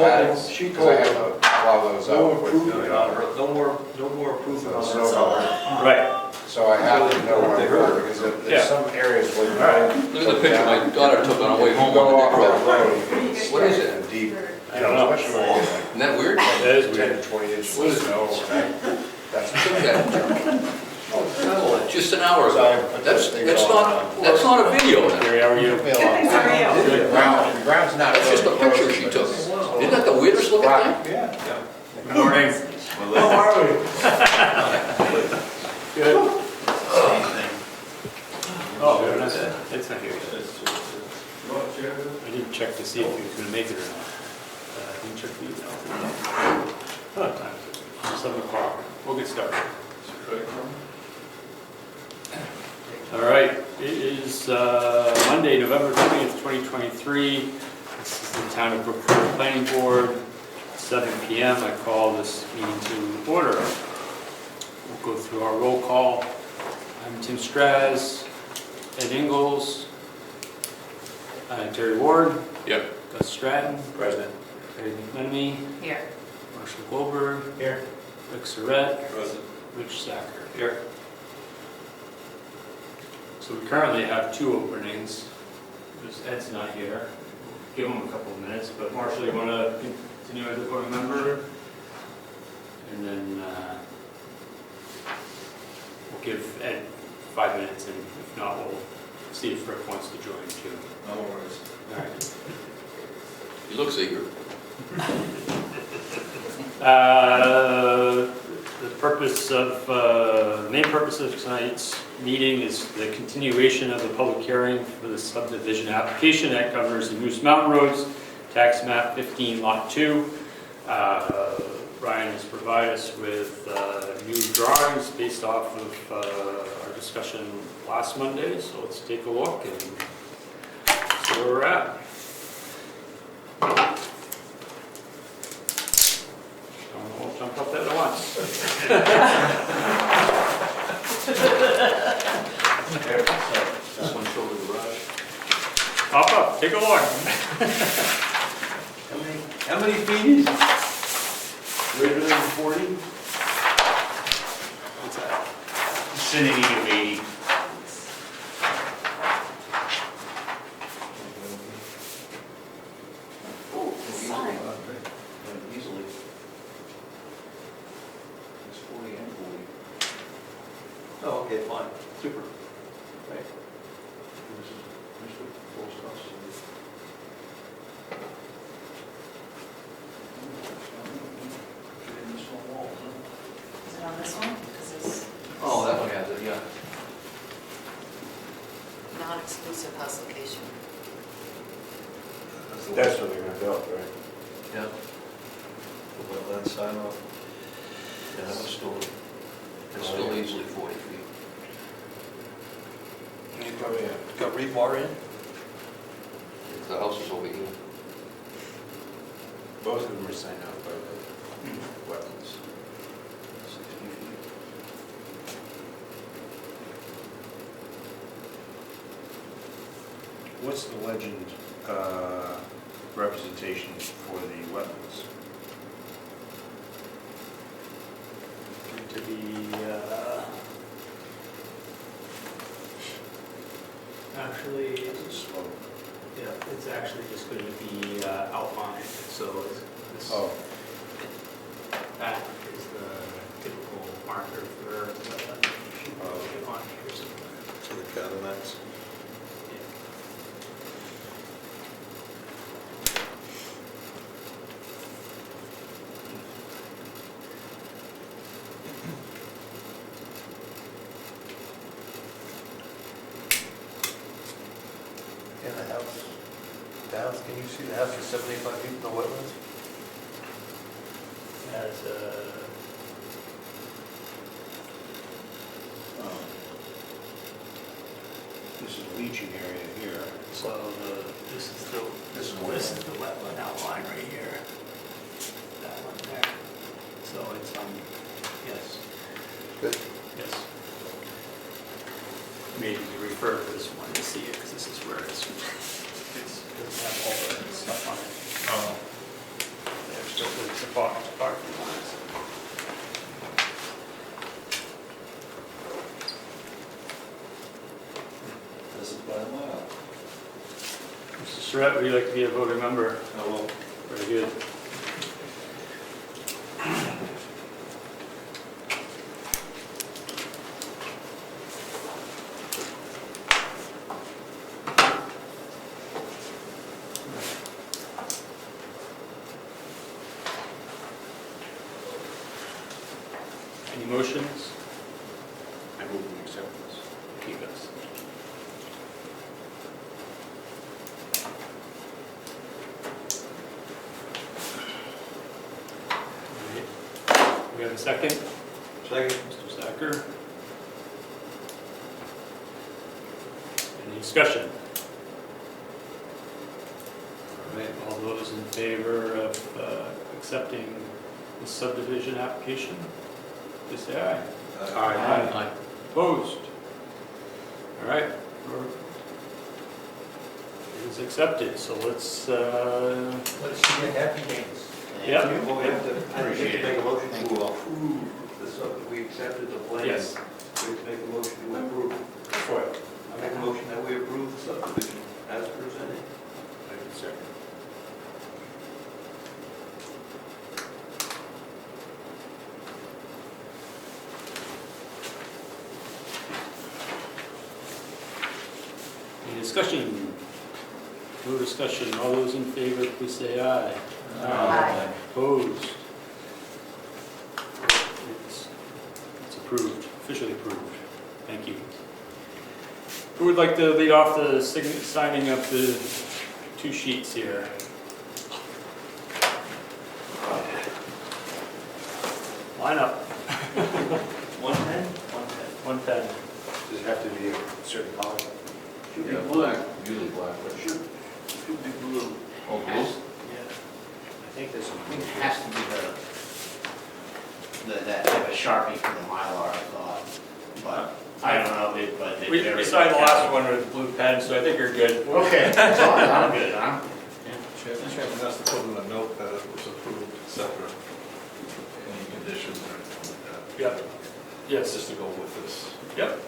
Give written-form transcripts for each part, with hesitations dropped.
because I have to plow those out with. No more improvement on So, that side. Right. So I have to know where I'm going, because there's some areas where you go. Look at the picture my daughter took on her way home Go on the off dick road. that road, you can get What is stuck it? in deep, I don't know. especially when you get Isn't that weird? That is like weird. 10 to 20 inches What of is it? snow overnight. That's Oh, just an hour ago. That's not a video. Gary, how are you? The ground's not. That's just a really picture frozen, she but took. it's- Isn't that the weirdest looking thing? Yeah. Good morning. How are we? Good. Oh, it's not here. I didn't check to see if he was going to make it or not. I didn't check the email. Oh, time. 7 o'clock. We'll get started. All right, it is Monday, November 20th, 2023. This is the Town of Brookfield Planning Board, 7 p.m. I call this meeting to order. We'll go through our roll call. I'm Tim Straz, Ed Ingalls, Terry Ward, Yep. Gus Stratton, President. Harry McMenemy, Here. Marshall Goldberg, Here. Rick Surratt, President. Rich Sacker. Here. So we currently have 2 openings. Because Ed's not here. Give him a couple of minutes, but Marshall, you want to continue as a voting member? And then we'll give Ed 5 minutes, and if not, we'll see if Rick wants to join too. No worries. All right. He looks eager. The main purpose of tonight's meeting is the continuation of the public hearing for the subdivision application at Governors and Moose Mountain Roads, tax map 15 lot 2. Brian has provided us with new drawings based off of our discussion last Monday, so let's take a look and see where we're at. We'll jump up that at once. This one showed the garage. Hop up, take a look. How many feet is it? Greater than 40? What's that? Vicinity of 80. Sign. Easily. It's 40 and 40. Oh, okay, fine. Super. Right. There's the post house. Getting this one wall, huh? Is it on this one? Because it's Oh, that one has it, yeah. non-exclusive house location. That's what they're gonna build, right? Yeah. The wetland sign off. Yeah, that was still, it's still easily 40 feet. You probably have. Got rebar in? The house is over here. Both of them are signed out by the wetlands. 60 feet. What's the legend representation for the wetlands? To be, actually, It's a slope. yeah, it's actually just going to be outlined, so this, Oh, that is the typical marker for wetland. Should be on here somewhere. To the Cadillacs. And the house, can you see the house is 75 feet in the wetlands? As this is leaching area here. so this is the wetland outline right here. That one there. So it's yes, Good. yes. Maybe you refer to this one to see it, because this is where it doesn't have all the stuff on it. Oh. the parking lots. This is by a mile. Mr. Surratt, would you like to be a voting member? I will. Very good. Any motions? I move we accept this. Keep us. We have a second? Second. Mr. Zacher. Any discussion? All right, all those in favor of accepting the subdivision application, please say aye. Aye. Opposed? All right, it is accepted, so let's, Let's see a happy days. yeah. Well, we have to, I think Appreciate to make a motion Thank to you. approve the sub, we accepted the plan. Yes. We have to make a motion to approve. Go for it. I make a motion that we approve the subdivision as presented. I can second. Any discussion? No discussion. All those in favor, please say aye. Aye. Opposed? It's approved, officially approved. Thank you. Who would like to lead off the signing of the two sheets here? Line up. 110? 110. Does it have to be a certain color? Should be Yeah, blue. black, usually black, but Should be blue. Oh, blue? I think there's some. I think it has to be that type of Sharpie for the Mylar, I thought, but I don't know, but they We very. signed the last one with a blue pen, so I think you're good. Okay, as long as I'm good, huh? Chairman has to put in a note that it was approved, et cetera. Any conditions or anything like that. Yep. Yes. Just to go with this. Yep.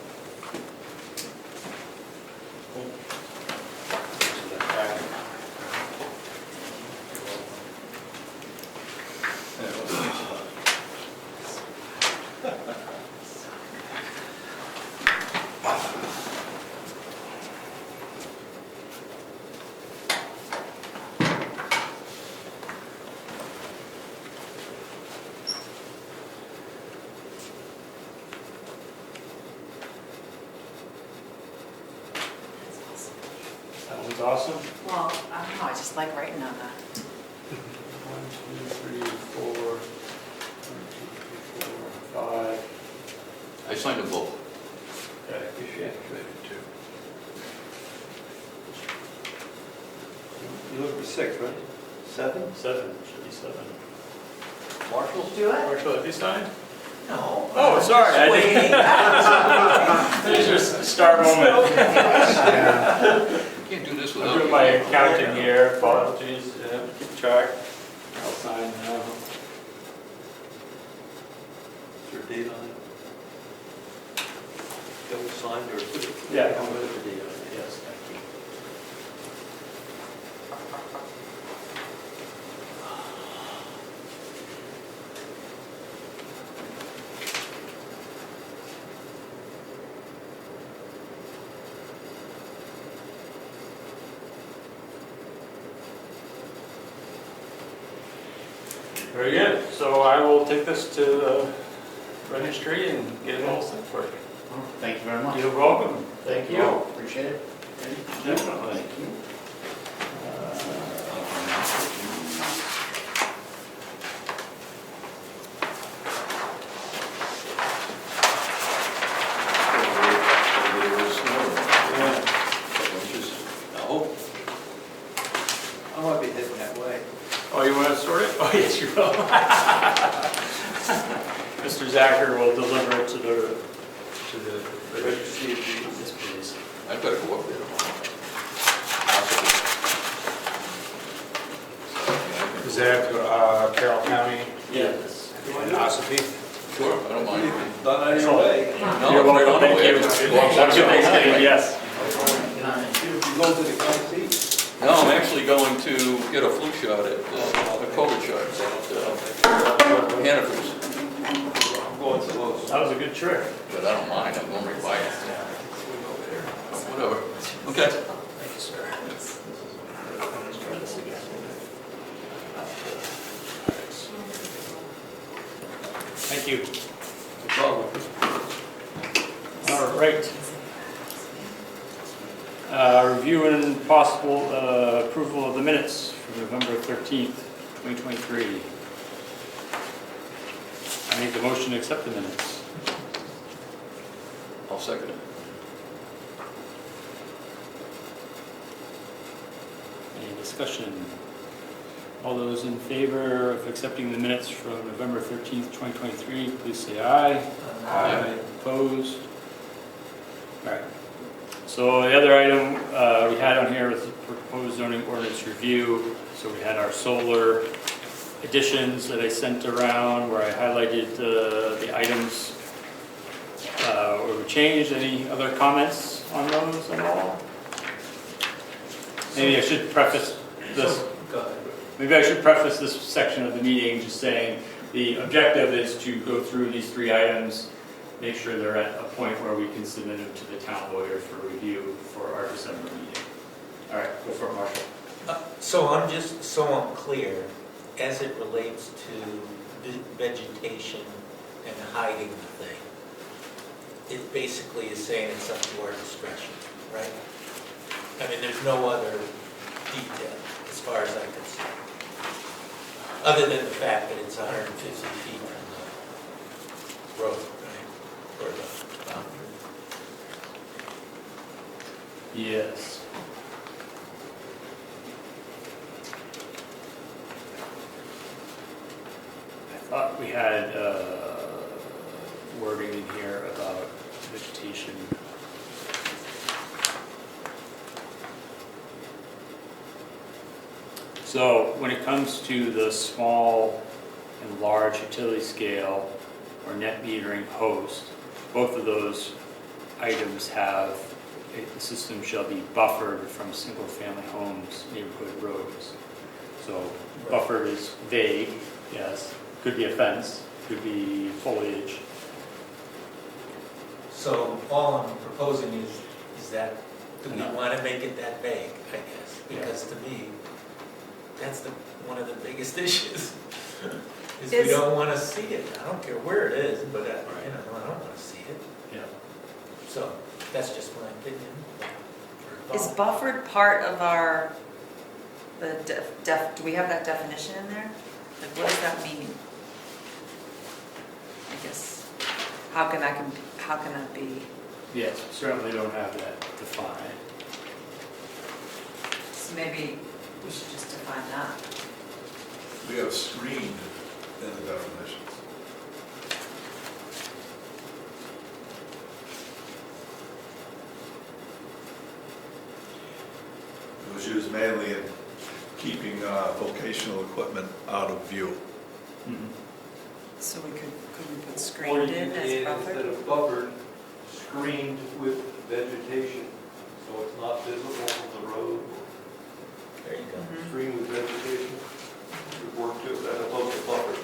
That one's awesome. Well, I don't know, I just like writing on that. 1, 2, 3, 4. 1, 2, 3, 4, 5. I signed them both. Okay. You look for 6, right? 7? 7, should be 7. Marshall? Do it? Marshall, have you signed? No. Oh, sorry. I didn't. There's your star moment. You can't do this without. I'm doing my accounting here. Apologies. Keep track. I'll sign now. Is there a date on it? That was signed or put it? Yeah, I'm with the date on it. Yes, thank you. Very good. So I will take this to the registry and get it all set for you. Thank you very much. You're welcome. Thank you. Appreciate it. Definitely. Thank you. I might be heading that way. Oh, you want to sort it? Oh, yes, you will. Mr. Zacher will deliver it to the registry. Yes, please. I've got to go up there tomorrow. Is Does that have to go to Carroll County Yes. and Ossipee? Sure, I don't mind. Done anyway. No, You're it's right welcome. on the Thank way. you. Have a good Thanksgiving, yes. You go to the county seat? No, I'm actually going to get a flu shot at, a COVID shot at Hannaford's, I'm going to those. That was a good trip. but I don't mind, I'm going right by it. Whatever. Okay. Thank you, sir. Thank you. All right. Review and possible approval of the minutes for November 13th, 2023. I make the motion to accept the minutes. I'll second it. Any discussion? All those in favor of accepting the minutes from November 13th, 2023, please say aye. Aye. Opposed? All right. So the other item we had on here was the proposed zoning ordinance review. So we had our solar additions that I sent around where I highlighted the items where we changed. Any other comments on those at all? Maybe I should preface this. Go ahead. Maybe I should preface this section of the meeting just saying the objective is to go through these three items, make sure they're at a point where we can submit them to the town lawyer for review for our December meeting. All right, go for it, Marshall. So I'm just so unclear as it relates to vegetation and hiding the thing. It basically is saying it's up to our discretion, right? I mean, there's no other detail as far as I can see. Other than the fact that it's 150 feet from the road, right? Or the boundary. Yes. I thought we had wording in here about vegetation. So when it comes to the small and large utility scale or net metering host, both of those items have the system shall be buffered from single-family homes, neighborhood roads. So buffered is vague, yes. Could be a fence, could be foliage. So all I'm proposing is that, do we No. want to make it that vague, I guess? Because to me, that's one of the biggest issues, is we Is- don't want to see it. I don't care where it is, but, I don't want to see it. Yeah. So that's just my opinion. or Is thought. buffered part of our, do we have that definition in there? Like, what does that mean? I guess, how can that be? Yes, certainly don't have that defined. So maybe we should just define that. We have screened in the definitions. It was used mainly in keeping vocational equipment out of view. So could we put screened in as Instead buffered? of buffered, screened with vegetation, so it's not visible from the road. There you go. Mhm. Screened with vegetation, would work too, that above the buffer.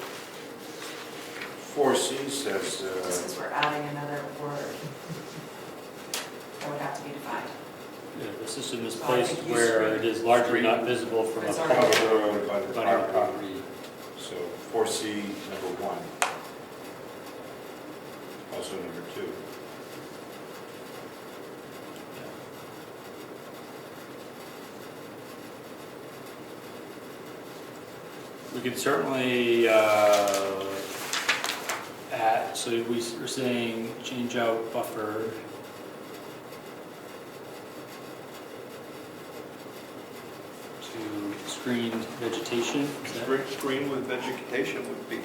4C says, Since we're adding another word, that would have to be defined. Yeah, the system is I placed think you where screen- it is largely not visible from a It's public already- road by the abutting the property. property. so 4C, number 1. Also number 2. We could certainly add, so we're saying change out buffer to screened vegetation. Is that- Screened with vegetation would be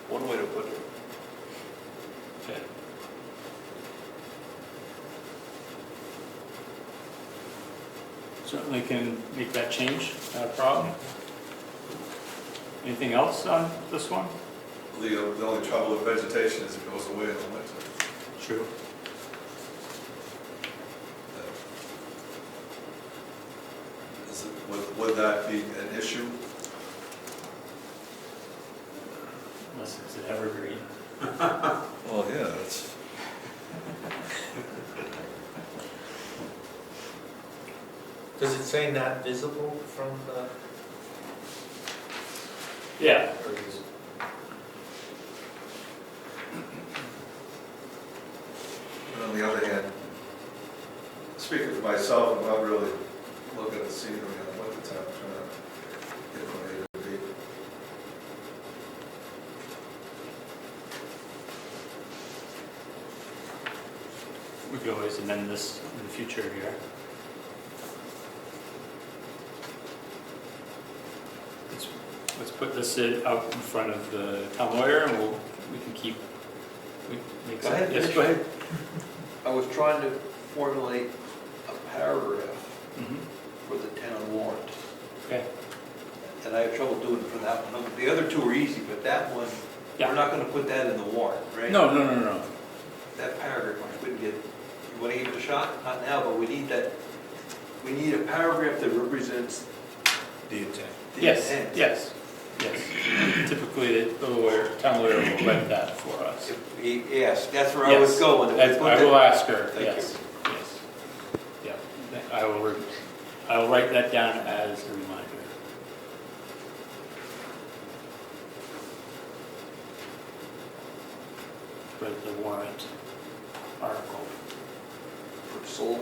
one way to put it. Okay. Certainly can make that change, not a problem. Anything else on this one? The only trouble with vegetation is it goes away in the winter. True. Would that be an issue? Unless it's an evergreen. Well, yeah, that's, Does it say not visible from the, Yeah. or is it? but on the other hand, speaking for myself, I'm not really looking at the scenery in the winter time, trying to get from A to B. We could always amend this in the future here. Let's put this out in front of the town lawyer and we can keep. Go ahead. Yes, go ahead. I was trying to formulate a paragraph Mhm. for the town warrant, Okay. and I have trouble doing it for that one. The other two are easy, but that one, Yeah. we're not gonna put that in the warrant, right? No. That paragraph, I couldn't get, you wanna give it a shot? Not now, but we need that, we need a paragraph that represents The intent. the Yes, intent. yes. Typically, the lawyer, town lawyer will write that for us. Yes, that's where I was Yes. going. If we That's- put I will that- ask her, Thank yes, yes. Yeah, I will write that down as a reminder. For the warrant article. For solar.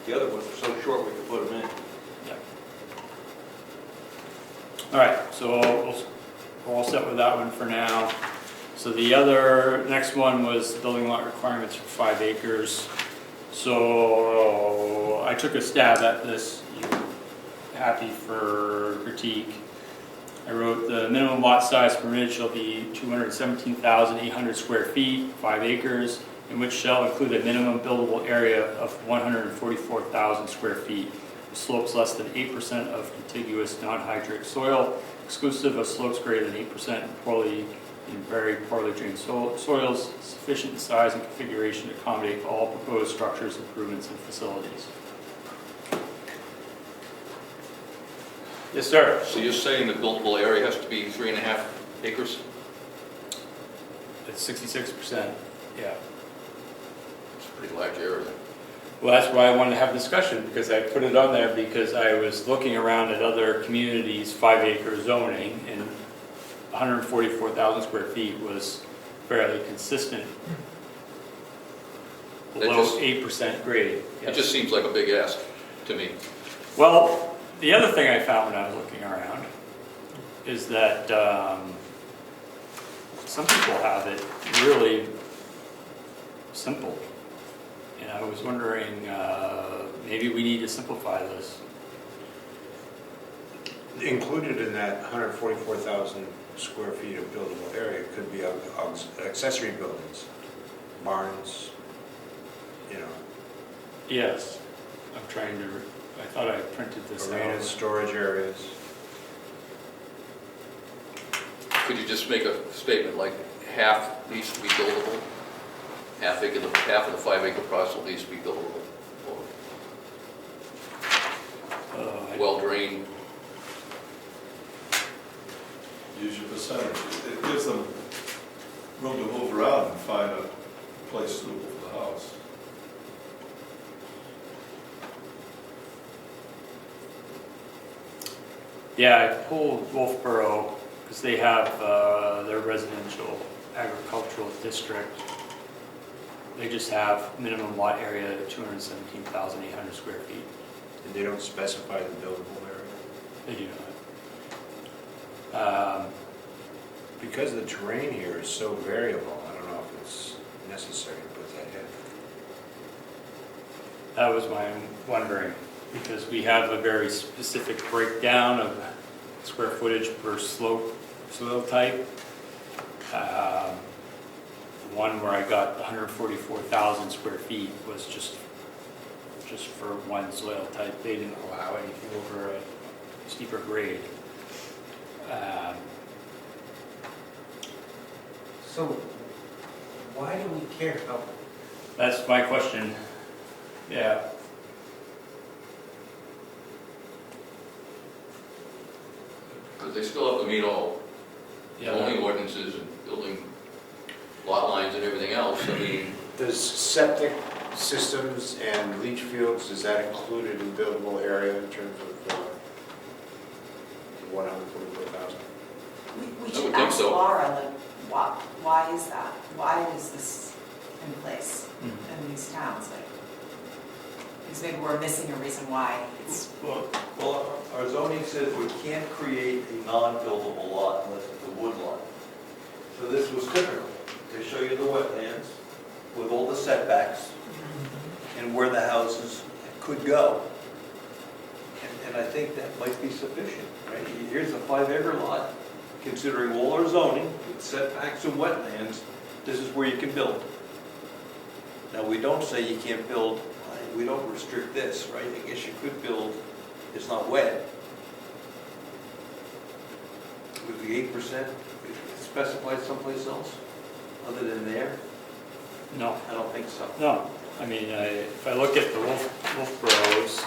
The other ones are so short, we can put them in. Yeah. All right, so we're all set with that one for now. So the next one was building lot requirements for 5 acres. So I took a stab at this. You happy for critique? I wrote the minimum lot size permitted shall be 217,800 square feet, 5 acres, in which shall include a minimum buildable area of 144,000 square feet, with slopes less than 8% of contiguous non-hydric soil, exclusive of slopes greater than 8% in very poorly drained soils, sufficient in size and configuration to accommodate all proposed structures, improvements, and facilities. Yes, sir. So you're saying the buildable area has to be 3.5 acres? It's 66%, yeah. It's a pretty large area. Well, that's why I wanted to have a discussion, because I put it on there because I was looking around at other communities' 5-acre zoning, and 144,000 square feet was fairly consistent. Below 8% grade. It just seems like a big ask to me. Well, the other thing I found when I was looking around is that some people have it really simple. And I was wondering, maybe we need to simplify this. Included in that 144,000 square feet of buildable area could be accessory buildings, barns, Yes, I'm trying to, I thought I printed this arenas, out. storage areas. Could you just make a statement like half needs to be buildable? Half of the 5-acre parcel needs to be buildable? Or well drained? Use your percentage. It gives them room to move around and find a place suitable for the house. Yeah, I pulled Wolfboro because they have their residential agricultural district. They just have minimum lot area of 217,800 square feet. And they don't specify the buildable area. They do not. Because the terrain here is so variable, I don't know if it's necessary to put that in. That was my wondering, because we have a very specific breakdown of square footage per slope, soil type. The one where I got 144,000 square feet was just for one soil type. They didn't allow anything over a steeper grade. So why do we care about, That's my question. Yeah. Because they still have to meet all Yeah. zoning ordinances and building lot lines and everything else. I mean, Does septic systems and leach fields, is that included in buildable area in terms of 144,000? We I should would think ask so. Laura, like, why is that? Why is this in place Mhm. in these towns? Like, because maybe we're missing a reason why it's, Well, our zoning says we can't create a non-buildable lot unless it's a wood lot. So this was typical. They show you the wetlands with all the setbacks and where the houses could go. And I think that might be sufficient, right? Here's a 5-acre lot, considering all our zoning, with setbacks and wetlands, this is where you can build. Now, we don't say you can't build, we don't restrict this, right? I guess you could build, it's not wet. Would the 8% specified someplace else, other than there? No. I don't think so. No, I mean, if I look at the Wolf Boroughs,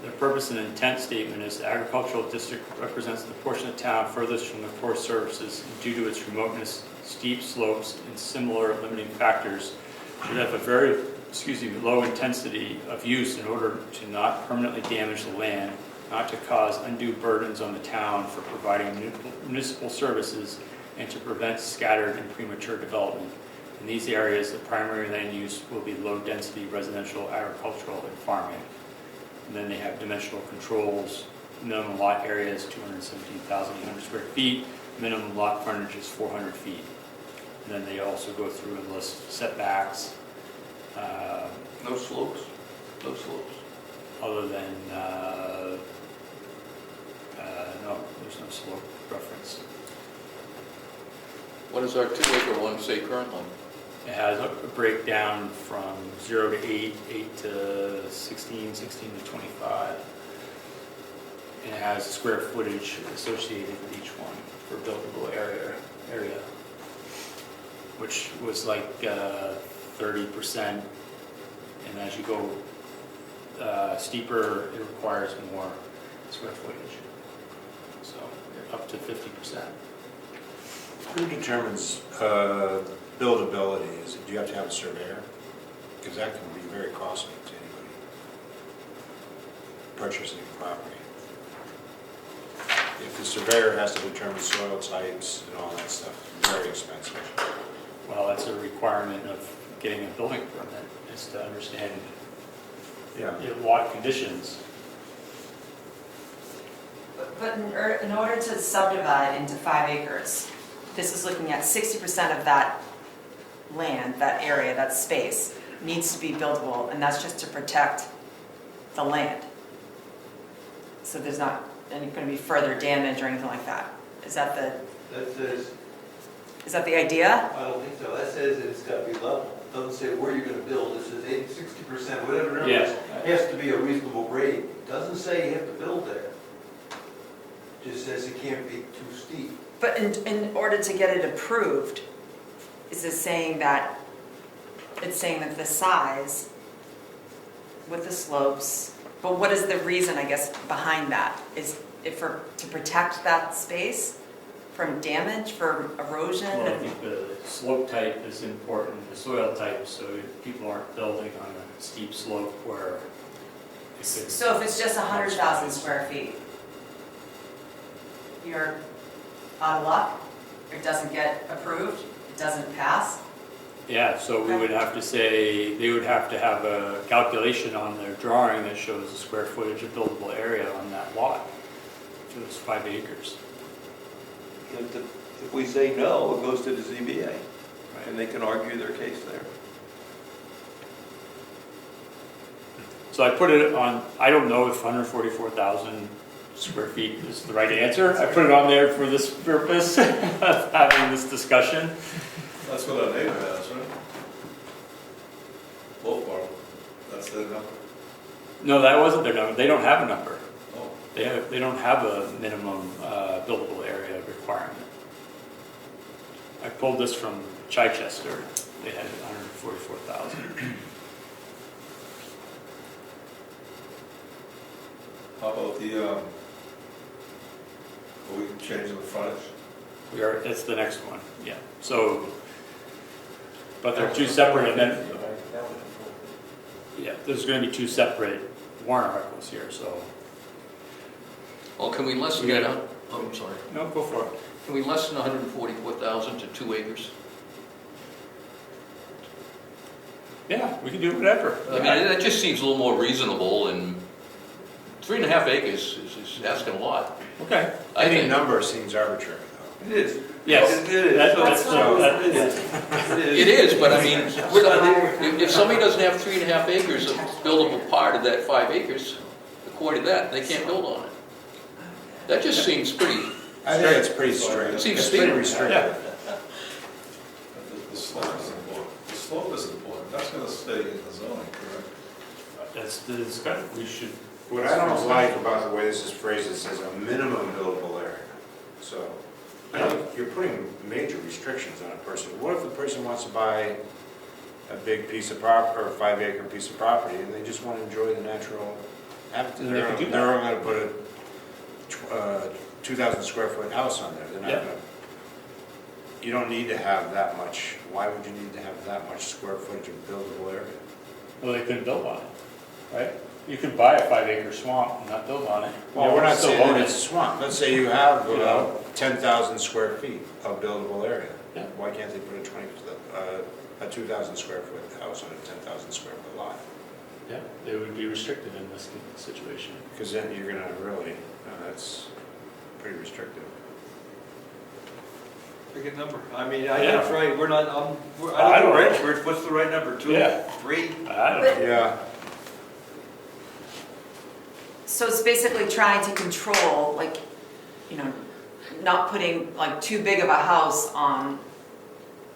the purpose and intent statement is the agricultural district represents the portion of town furthest from the core services due to its remoteness, steep slopes, and similar limiting factors should have a very, low intensity of use in order to not permanently damage the land, not to cause undue burdens on the town for providing municipal services, and to prevent scattered and premature development. In these areas, the primary land use will be low-density residential, agricultural, and farming. And then they have dimensional controls, minimum lot area is 217,800 square feet, minimum lot frontage is 400 feet. And then they also go through and list setbacks, No slopes? No slopes. other than, no, there's no slope reference. what does our 2-acre one say currently? It has a breakdown from 0 to 8, 8 to 16, 16 to 25. And it has square footage associated with each one for buildable area, which was like 30%. And as you go steeper, it requires more square footage. So up to 50%. Who determines buildability? Do you have to have a surveyor? Because that can be very costly to anybody purchasing property. If the surveyor has to determine soil types and all that stuff, very expensive. Well, that's a requirement of getting a building permit, is to understand lot conditions. but in order to subdivide into 5 acres, this is looking at 60% of that land, that area, that space, needs to be buildable, and that's just to protect the land. So there's not going to be further damage or anything like that. Is that That says, the idea? I don't think so. That says that it's got to be level. It doesn't say where you're going to build. It says 60%, whatever it is. It has to be a reasonable grade. It doesn't say you have to build there. It just says it can't be too steep. But in order to get it approved, is it saying that, it's saying that the size with the slopes, but what is the reason, I guess, behind that? Is it to protect that space from damage, for erosion? Well, I think the slope type is important, the soil type, so people aren't building on a steep slope where it could... So if it's just 100,000 square feet, you're out of luck, it doesn't get approved, it doesn't pass? Yeah, so we would have to say, they would have to have a calculation on their drawing that shows the square footage of buildable area on that lot. If it was 5 acres. If we say no, it goes to the ZBA, and they can argue their case there. So I put it on, I don't know if 144,000 square feet is the right answer. I put it on there for this purpose of having this discussion. That's what our neighbor has, right? Wolf Barn, that's their number. No, that wasn't their number. They don't have a number. Oh, They don't have a minimum buildable area requirement. pulled this from Chichester. They had 144,000. How about the, are we changing the frontage? That's the next one, yeah. So, but they're two separate, and then, yeah, there's going to be two separate warrant articles here, so. Well, can we lessen that out? Oh, I'm sorry. No, go for it. Can we lessen 144,000 to 2 acres? Yeah, we can do whatever. I mean, that just seems a little more reasonable, and 3.5 acres is asking a lot. Okay. I Any think. number seems arbitrary, though. It is. Yes. It is. That's So- It is. It is, but I mean, if somebody doesn't have 3.5 acres of buildable part of that 5 acres, according to that, they can't build on it. That just seems pretty, I think it's pretty strict. It seems It's pretty steep. restrictive. The slope is important. The slope is important. That's gonna stay in the zoning, correct? That's the discussion. We should. What I don't like about the way this is phrased, it says a minimum buildable area. So, I think you're putting major restrictions on a person. What if the person wants to buy a big piece of property, or a 5-acre piece of property, and they just want to enjoy the natural habitat? Then they can do that. They're going to put a 2,000 square foot house on there. They're not Yeah. going to. You don't need to have that much. Why would you need to have that much square footage of buildable area? Well, they couldn't build on it, right? You could buy a 5-acre swamp and not build on it. Well, You we're not still saying own that it. it's a swamp. Let's say you have, You know. 10,000 square feet of buildable area. Yeah. Why can't they put a 2,000 square foot house on a 10,000 square foot lot? Yeah, they would be restricted in this situation. Because then you're gonna really, that's pretty restrictive. Pick a number. I mean, Yeah. that's right, we're not, I I don't don't know, know. Rich, what's the right number, 2, Yeah. 3? I don't know. Yeah, So it's basically trying to control, like, you know, not putting like too big of a house on,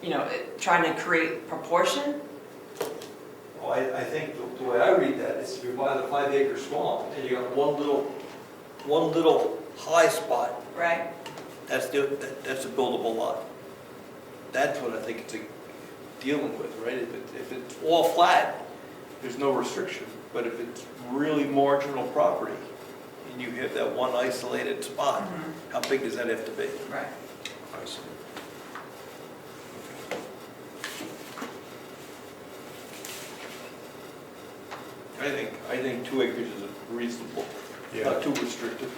you know, trying to create proportion? Well, I think the way I read that is if you buy the 5-acre swamp and you got one little high spot, Right. that's a buildable lot. That's what I think it's dealing with, right? If it's all flat, there's no restriction. But if it's really marginal property and you have that one isolated spot, how big does that have to be? Right. I see. I think 2 acres is reasonable, not too restrictive.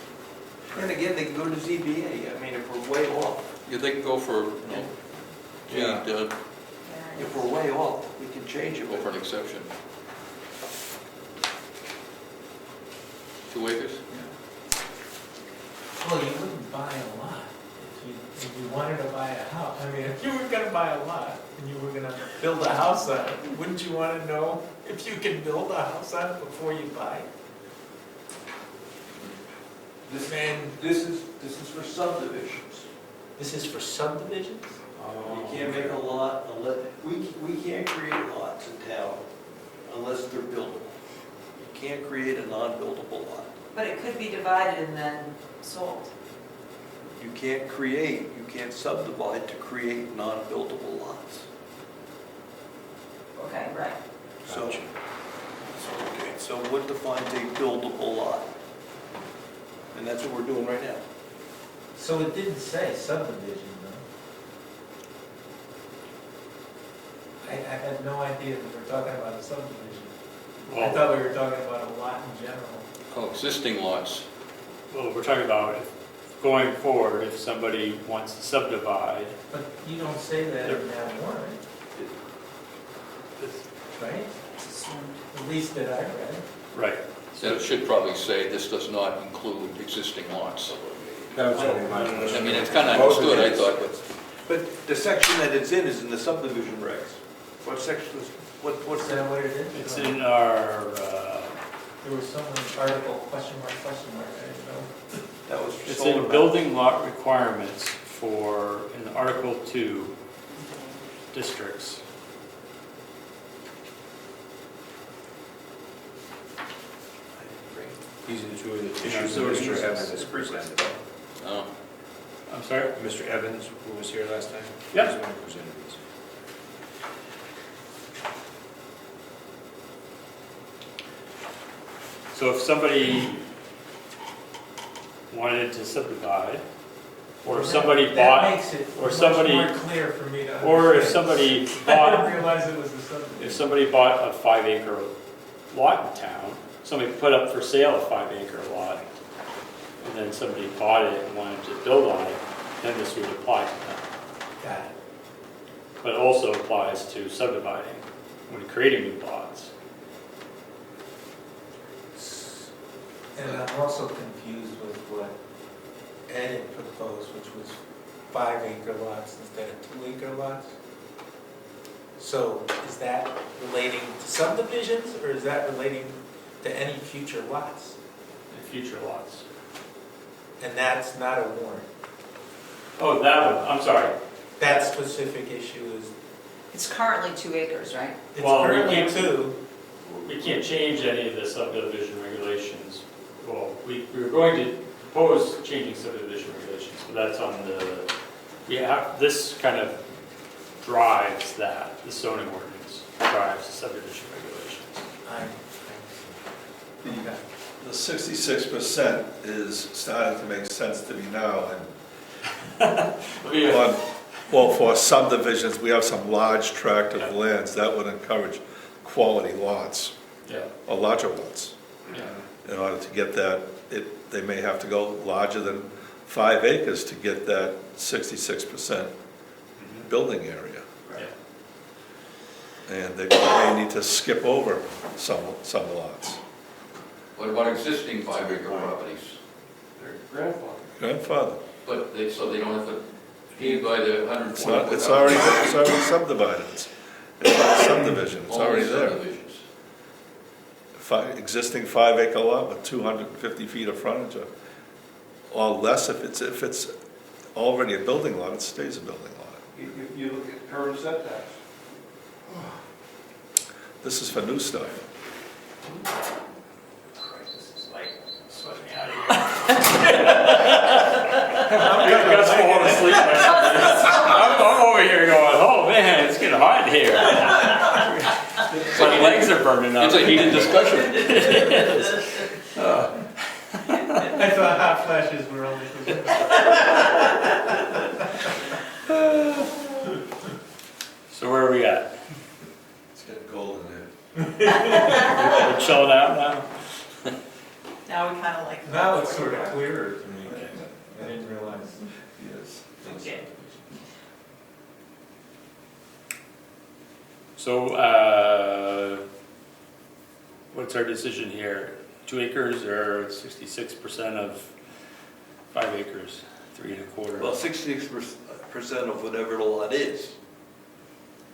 And again, they can go to ZBA. I mean, if we're way off, yeah, they can go for, Yeah. go if we're way off, we can change it. for an exception. 2 acres? Well, you wouldn't buy a lot if you wanted to buy a house. I mean, if you were gonna buy a lot and you were gonna build a house on it, wouldn't you wanna know if you can build a house on it before you buy? This is for subdivisions. This is for subdivisions? You can't make a lot unless, we can't create lots in town unless they're buildable. You can't create a non-buildable lot. But it could be divided and then sold. You can't subdivide to create non-buildable lots. Okay, right. So, Gotcha. so what defines a buildable lot? And that's what we're doing right now. So it didn't say subdivision, though? I had no idea that we were talking about a subdivision. I Well, thought we were talking about a lot in general. Oh, existing lots. well, we're talking about going forward, if somebody wants to subdivide. But you don't say that in that warrant, right? At least that I read. Right. So it should probably say this does not include existing lots. That was only my question. I mean, it's kind of understood, I thought, but But the section that it's in is in the subdivision regs. What section is, what's Is that? that what it is? It's in our, There was some article, question mark, I didn't know. That was for it's solar in building lot requirements for, in Article 2, districts. These are the two of the Yeah, issues so that it's Mr. just- Evans has presented. oh, I'm sorry? Mr. Evans, who was here last time? Yep. He's the one who presented this. So if somebody wanted to subdivide, or if somebody That bought, makes it or much somebody- more clear for me to understand. or if somebody I didn't bought, realize it was a subdivision. if somebody bought a 5-acre lot in town, somebody put up for sale a 5-acre lot, and then somebody bought it and wanted to build on it, then this would apply to them. Got it. But it also applies to subdividing, when creating new lots. And I'm also confused with what Ed had proposed, which was 5-acre lots instead of 2-acre lots. So is that relating to subdivisions, or is that relating to any future lots? And future lots. And that's not a warrant. Oh, that one, I'm sorry. That specific issue is, It's currently 2 acres, right? it's Well, we currently can't- 2. We can't change any of the subdivision regulations. Well, we were going to propose changing subdivision regulations, but that's on the, this kind of drives that, the zoning ordinance drives the subdivision regulations. The 66% is starting to make sense to me now, and well, for subdivisions, we have some large tract of lands, that would encourage quality lots, Yeah, or larger lots. yeah, In order to get that, they may have to go larger than 5 acres to get that 66% building area. yeah. And they may need to skip over some lots. What about existing 5-acre properties? Grandfather, But they, so they don't have to deed by the 120. it's already subdivided, it's not a subdivision, it's already there. Subdivisions. Existing 5-acre lot with 250 feet of frontage, or less if it's already a building lot, it stays a building lot. If you look at current setbacks. This is for new stuff. This is like sweating me out of here. Gut's falling asleep. I'm over here going, oh man, it's getting hot in here. My legs are burning up. It's a heated discussion. I thought hot flashes were only for So where are we at? It's getting cold in there. We're chilling out now? Now we kind of like. Now it's sort of clearer to me. I didn't realize. Yes. Okay. So, what's our decision here? 2 acres or 66% of 5 acres, 3 1/4? Well, 66% of whatever the lot is.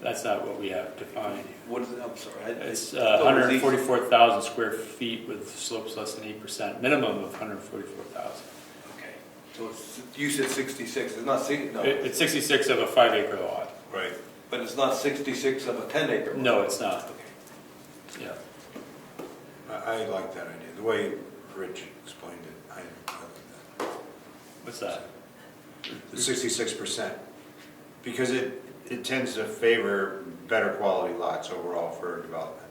That's not what we have defined. What is it, I'm sorry. It's 144,000 square feet with slopes less than 8%, minimum of 144,000. Okay, so you said 66, it's not, no. It's 66 of a 5 acre lot. Right. But it's not 66 of a 10 acre lot? No, it's not. Okay. Yeah. I like that idea, the way Rich explained it, I like that. What's that? The 66%, because it tends to favor better quality lots overall for development.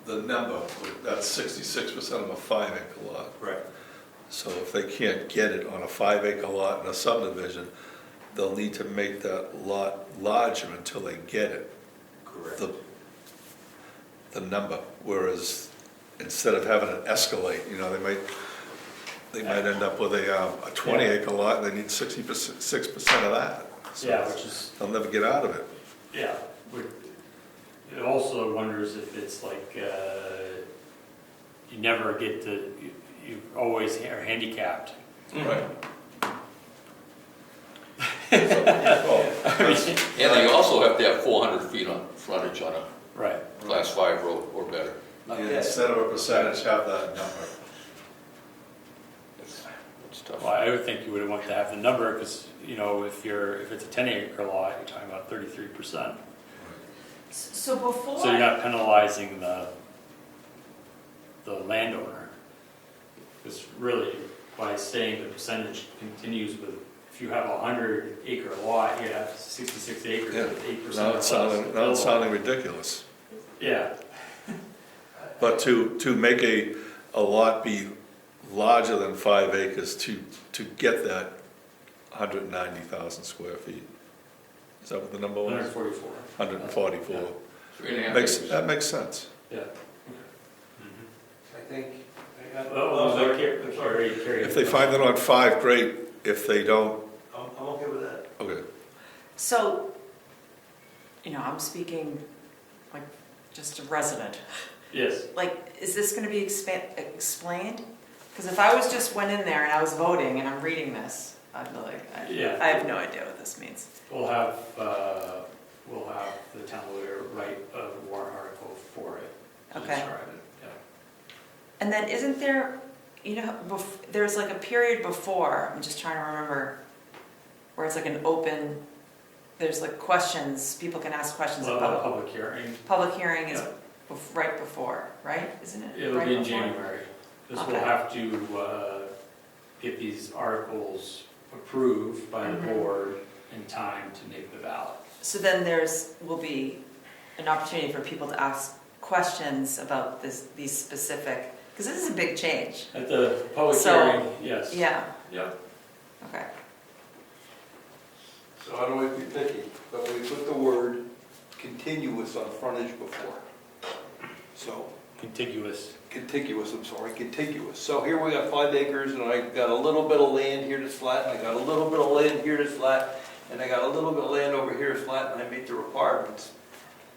The number, that's 66% of a 5-acre lot. Right. So if they can't get it on a 5-acre lot in a subdivision, they'll need to make that lot larger until they get it. Correct. The number, whereas instead of having it escalate, they might end up with a 20-acre lot, and they need 66% of that. So Yeah, which is, they'll never get out of it. yeah. It also wonders if it's like, you never get to, you always are handicapped. Right. And they also have to have 400 feet on frontage on a Right. class 5 road or better. Instead of a percentage, have that number. That's tough. Well, I would think you would want to have the number, because, if it's a 10 acre lot, you're talking about 33%. So before. So you're not penalizing the the landowner. Because really, by saying the percentage continues with, if you have a 100-acre lot, you have 66 acres Yeah. with 8% Now or it's less. sounding ridiculous. Yeah, But to make a lot be larger than 5 acres to get that 190,000 square feet. Is that what the number was? 144. 144. 3.5 acres. That makes sense. Yeah. I think. Oh, carry. If they find it on 5, great. If they don't, I'm okay with that. okay. So, I'm speaking like just a resident. Yes. Like, is this gonna be explained? Because if I went in there and I was voting and I'm reading this, I'd be like, Yeah. I have no idea what this means. We'll have the town lawyer write a warrant article for it. To Okay. describe it, yeah. And then isn't there, there's like a period before, I'm just trying to remember, where it's like an open, there's like questions, people can ask questions Well, a about. public hearing, Public hearing is Yeah. right before, right? Isn't it? it'll right be in before? January. This will Okay. have to get these articles approved by the Mhm. board in time to make the ballot. So then will be an opportunity for people to ask questions about these specific, because this is a big change. At the public So- hearing, yes. Yeah, Yeah. okay. So I don't want to be picky, but we put the word contiguous on frontage before. So, Contiguous. contiguous, contiguous. So here we got 5 acres, and I got a little bit of land here that's flat, and I got a little bit of land here that's flat, and I got a little bit of land over here that's flat, and I meet the requirements.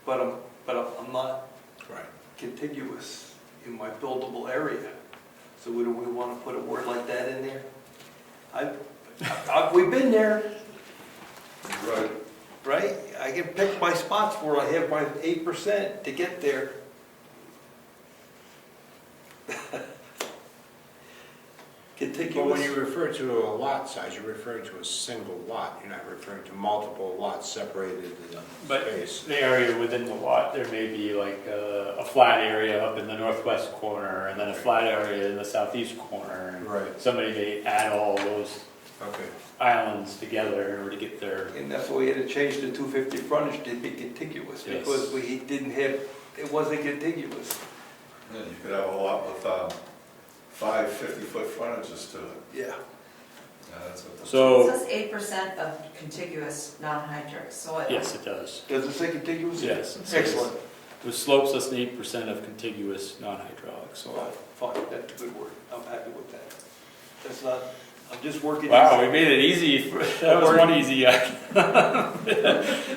But I'm not Right. contiguous in my buildable area. So do we want to put a word like that in there? We've been there, Right. right? I can pick my spots where I have my 8% to get there. But when Contiguous. you refer to a lot size, you're referring to a single lot. You're not referring to multiple lots separated in But space. the area within the lot, there may be like a flat area up in the northwest corner, and then a flat area in the southeast corner. and Right. Somebody may add all those Okay. islands together in order to get their, And that's why we had to change the 250 frontage to be contiguous, Yes. because we didn't have, it wasn't contiguous. Yeah, you could have a lot with 5 50-foot frontages to it. Yeah. Yeah, that's what the- It so, says 8% of contiguous non-hydric soil. yes, it does. Does it say contiguous? Yes. it says, Excellent. with slopes less than 8% of contiguous non-hydraulic soil. Fine, that's a good word. I'm happy with that. That's not, I'm just working. Wow, we made it easy. That was one easy.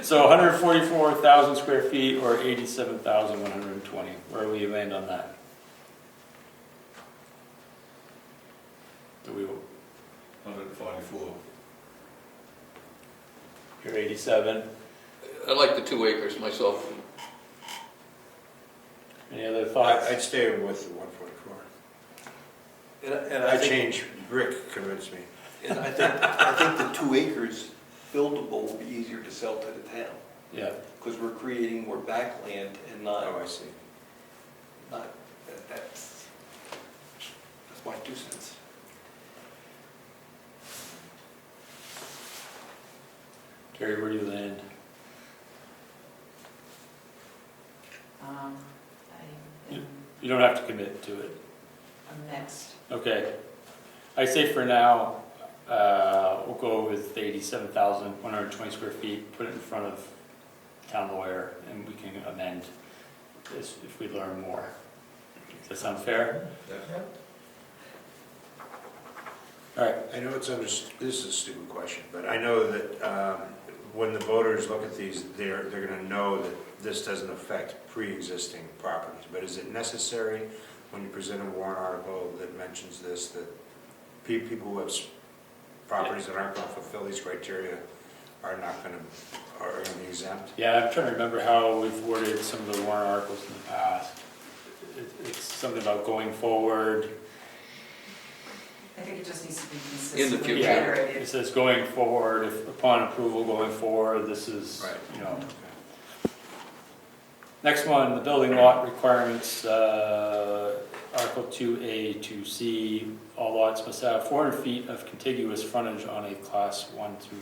So 144,000 square feet or 87,120. Where will you land on that? Do we, 144. you're 87. I like the 2 acres myself. Any other thoughts? I'd stay with the 144. And I I think, changed, Rick convinced me. and I think the 2 acres buildable will be easier to sell to the town, Yeah. because we're creating more backland and Oh, not, I see. that's my 2 cents. Terry, where do you land? You don't have to commit to it. I'm mixed. Okay. I say for now, we'll go with 87,120 square feet, put it in front of town lawyer, and we can amend this if we learn more. Does that sound fair? Yeah. All right. I know it's this is a stupid question, but I know that when the voters look at these, they're going to know that this doesn't affect pre-existing properties. But is it necessary when you present a warrant article that mentions this, that people who have properties that aren't going to fulfill these criteria are going to be exempt? Yeah, I'm trying to remember how we've worded some of the warrant articles in the past. It's something about going forward. I think it just needs to be In the consistently future. Yeah, reiterated. it says going forward, if upon approval going forward, this is, Right. you know. Next one, the building lot requirements, Article 2A to C, all lots must have 400 feet of contiguous frontage on a Class 1 through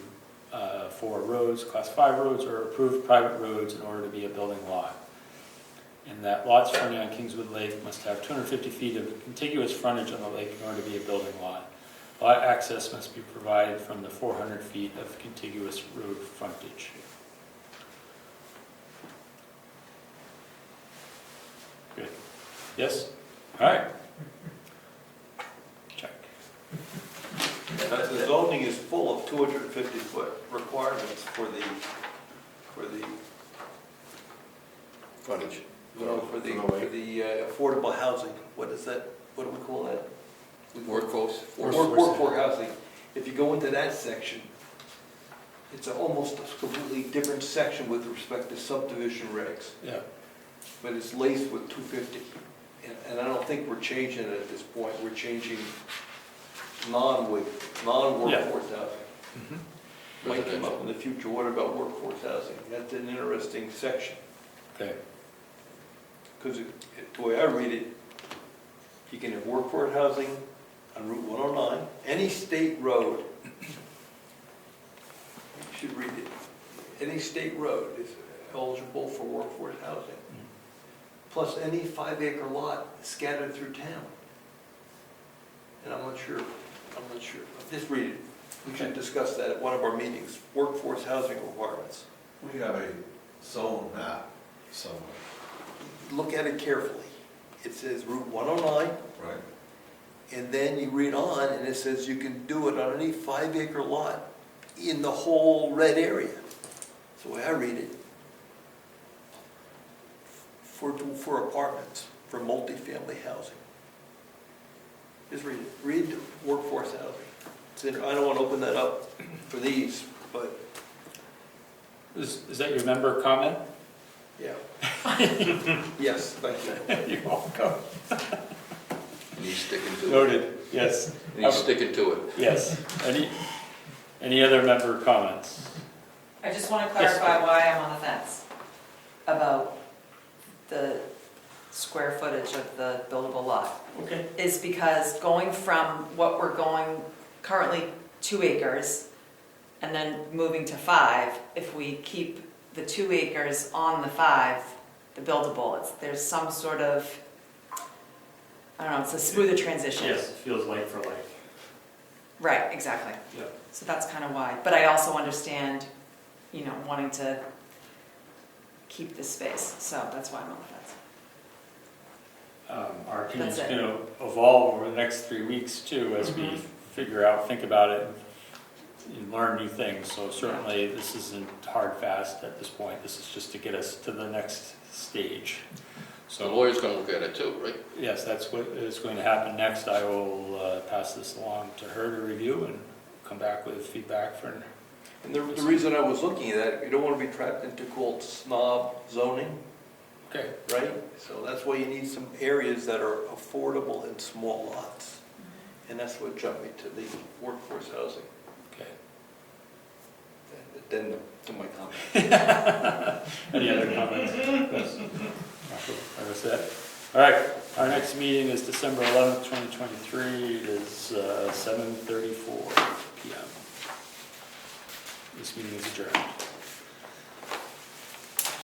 4 roads, Class 5 roads, or approved private roads in order to be a building lot. And that lots fronting on Kingswood Lake must have 250 feet of contiguous frontage on the lake in order to be a building lot. Lot access must be provided from the 400 feet of contiguous road frontage. Good. Yes? All right. Check. The zoning is full of 250-foot requirements for the, Frontage. for the affordable housing. What is that, what do we call that? Workforce. Workforce housing. If you go into that section, it's almost a completely different section with respect to subdivision regs, Yeah. but it's laced with 250. And I don't think we're changing it at this point. We're changing non-workforce housing. Might come up in the future. What about workforce housing? That's an interesting section. Okay. Because the way I read it, you can have workforce housing on Route 109, any state road, you should read it, any state road is eligible for workforce housing, plus any 5-acre lot scattered through town. And I'm not sure, just read it. We should discuss that at one of our meetings, workforce housing requirements. We have a zone map somewhere, Look at it carefully. It says Route 109, right? and then you read on, and it says you can do it on any 5-acre lot in the whole red area. That's the way I read it. For apartments, for multifamily housing. Just read it. Read workforce housing. It's in, I don't want to open that up for these, but Is that your member comment? yeah. Yes, thank you. You're welcome. And he's sticking to it. Noted, yes. And he's sticking to it. Yes. Any other member comments? I just want to clarify why I'm on the fence about the square footage of the buildable lot. Okay. Is because going from what we're going currently 2 acres and then moving to 5, if we keep the 2 acres on the 5, the buildable, there's some sort of, I don't know, it's a smoother transition. Yes, it feels like for like. Right, exactly. Yeah. So that's kind of why. But I also understand, wanting to keep this space. So that's why I'm on the fence. Our opinion's That's it. going to evolve over the next 3 weeks too, as we figure out, think about it, and learn new things. So certainly this isn't hard fast at this point. This is just to get us to the next stage. The So lawyer's gonna look at it too, right? yes, that's what is going to happen next. I will pass this along to her to review and come back with feedback for. And the reason I was looking at that, you don't want to be trapped into called snob zoning, Okay. right? So that's why you need some areas that are affordable in small lots. And that's what jumped me to the workforce housing. Okay. Then to my comment. Any other comments? Yes. That was it. All right, our next meeting is December 11th, 2023. It is 7:34 p.m. This meeting is adjourned.